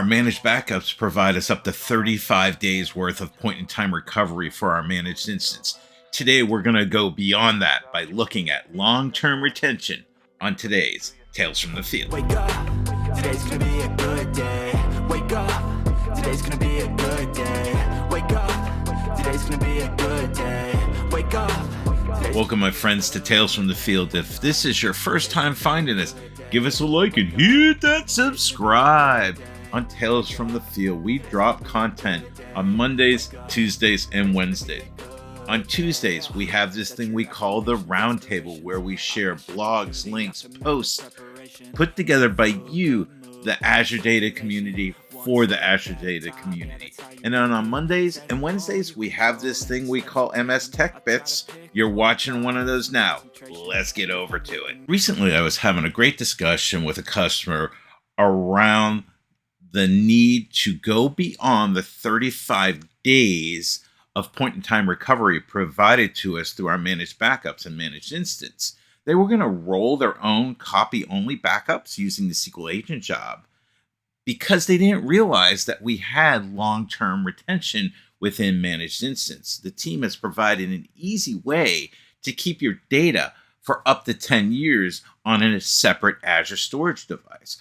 Our managed backups provide us up to 35 days worth of point-in-time recovery for our managed instance. Today, we're going to go beyond that by looking at long-term retention on today's Tales from the Field. Wake up, today's gonna be a good day. Wake up, today's gonna be a good day. Wake up, today's gonna be a good day. Wake up. Welcome, my friends, to Tales from the Field. If this is your first time finding us, give us a like and hit that subscribe. On Tales from the Field, we drop content on Mondays, Tuesdays, and Wednesdays. On Tuesdays, we have this thing we call the Roundtable, where we share blogs, links, posts put together by you, the Azure Data community, for the Azure Data community. And then on Mondays and Wednesdays, we have this thing we call MS Tech Bits. You're watching one of those now. Let's get over to it. Recently, I was having a great discussion with a customer around the need to go beyond the 35 days of point-in-time recovery provided to us through our managed backups and managed instance. They were going to roll their own copy-only backups using the SQL agent job because they didn't realize that we had long-term retention within managed instance. The team has provided an easy way to keep your data for up to 10 years on a separate Azure storage device.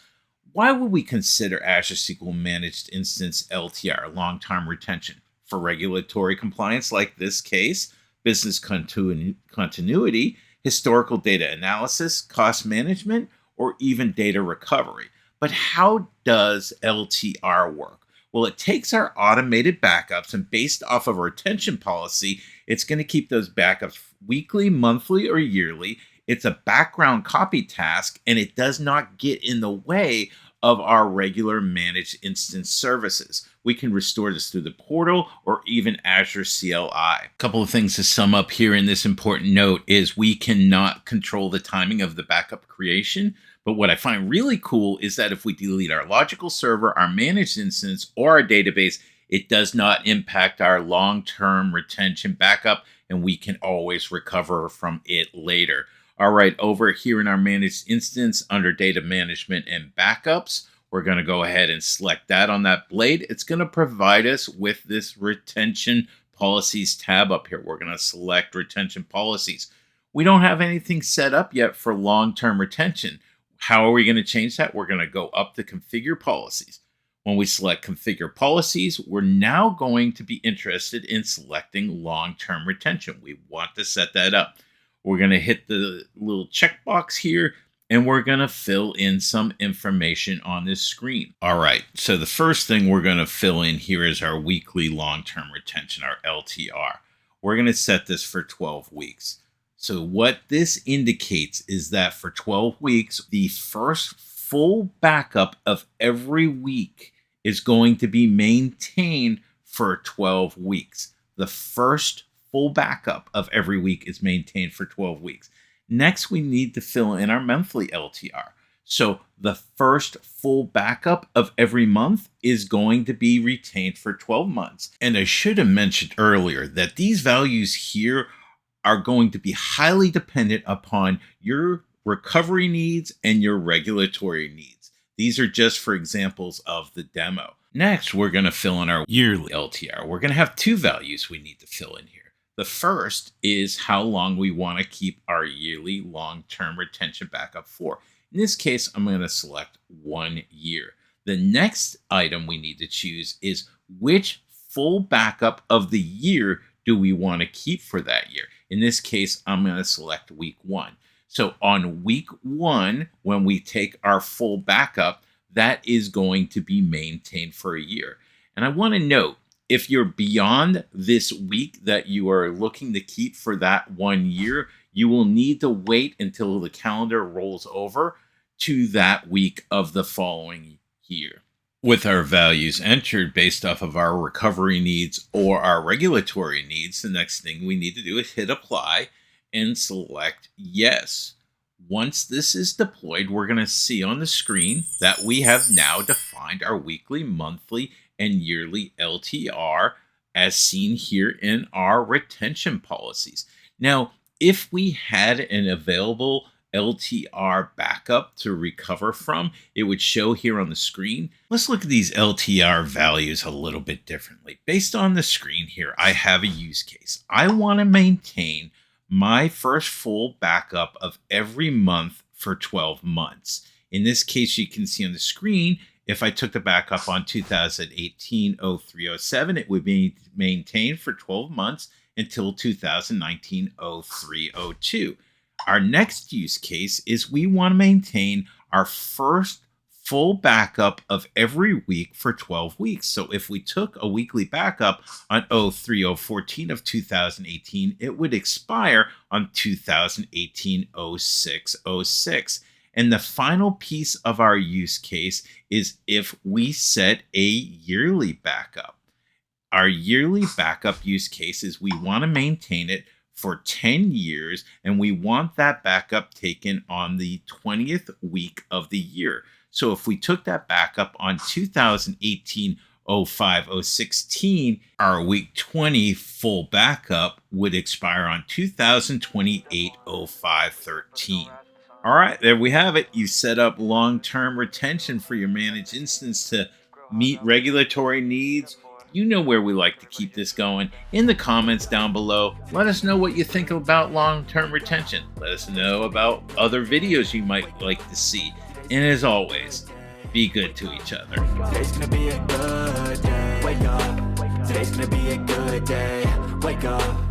Why would we consider Azure SQL Managed Instance LTR, long-term retention? For regulatory compliance like this case, business continuity, historical data analysis, cost management, or even data recovery. But how does LTR work? Well, it takes our automated backups and based off of a retention policy, it's going to keep those backups weekly, monthly, or yearly. It's a background copy task, and it does not get in the way of our regular managed instance services. We can restore this through the portal or even Azure CLI. A couple of things to sum up here in this important note is we cannot control the timing of the backup creation. But what I find really cool is that if we delete our logical server, our managed instance, or our database, it does not impact our long-term retention backup, and we can always recover from it later. All right, over here in our managed instance under data management and backups, we're going to go ahead and select that on that blade. It's going to provide us with this retention policies tab up here. We're going to select retention policies. We don't have anything set up yet for long-term retention. How are we going to change that? We're going to go up to configure policies. When we select configure policies, we're now going to be interested in selecting long-term retention. We want to set that up. We're going to hit the little checkbox here, and we're going to fill in some information on this screen. All right, so the first thing we're going to fill in here is our weekly long-term retention, our LTR. We're going to set this for 12 weeks. So what this indicates is that for 12 weeks, the first full backup of every week is going to be maintained for 12 weeks. The first full backup of every week is maintained for 12 weeks. Next, we need to fill in our monthly LTR. So the first full backup of every month is going to be retained for 12 months. And I should have mentioned earlier that these values here are going to be highly dependent upon your recovery needs and your regulatory needs. These are just for examples of the demo. Next, we're going to fill in our yearly LTR. We're going to have two values we need to fill in here. The first is how long we want to keep our yearly long-term retention backup for. In this case, I'm going to select 1 year. The next item we need to choose is which full backup of the year do we want to keep for that year. In this case, I'm going to select week 1. So on week 1, when we take our full backup, that is going to be maintained for a year. And I want to note, if you're beyond this week that you are looking to keep for that 1 year, you will need to wait until the calendar rolls over to that week of the following year. With our values entered based off of our recovery needs or our regulatory needs, the next thing we need to do is hit apply and select yes. Once this is deployed, we're going to see on the screen that we have now defined our weekly, monthly, and yearly LTR as seen here in our retention policies. Now, if we had an available LTR backup to recover from, it would show here on the screen. Let's look at these LTR values a little bit differently. Based on the screen here, I have a use case. I want to maintain my first full backup of every month for 12 months. In this case, you can see on the screen, if I took the backup on 2018-03-07, it would be maintained for 12 months until 2019-03-02. Our next use case is we want to maintain our first full backup of every week for 12 weeks. So if we took a weekly backup on 03-014 of 2018, it would expire on 2018-06-06. And the final piece of our use case is if we set a yearly backup. Our yearly backup use case is we want to maintain it for 10 years, and we want that backup taken on the 20th week of the year. So if we took that backup on 2018-05-016, our week 20 full backup would expire on 2028-05-13. All right, there we have it. You set up long-term retention for your managed instance to meet regulatory needs. You know where we like to keep this going. In the comments down below, let us know what you think about long-term retention. Let us know about other videos you might like to see. And as always, be good to each other. Today's gonna be a good day. Wake up. Today's gonna be a good day. Wake up.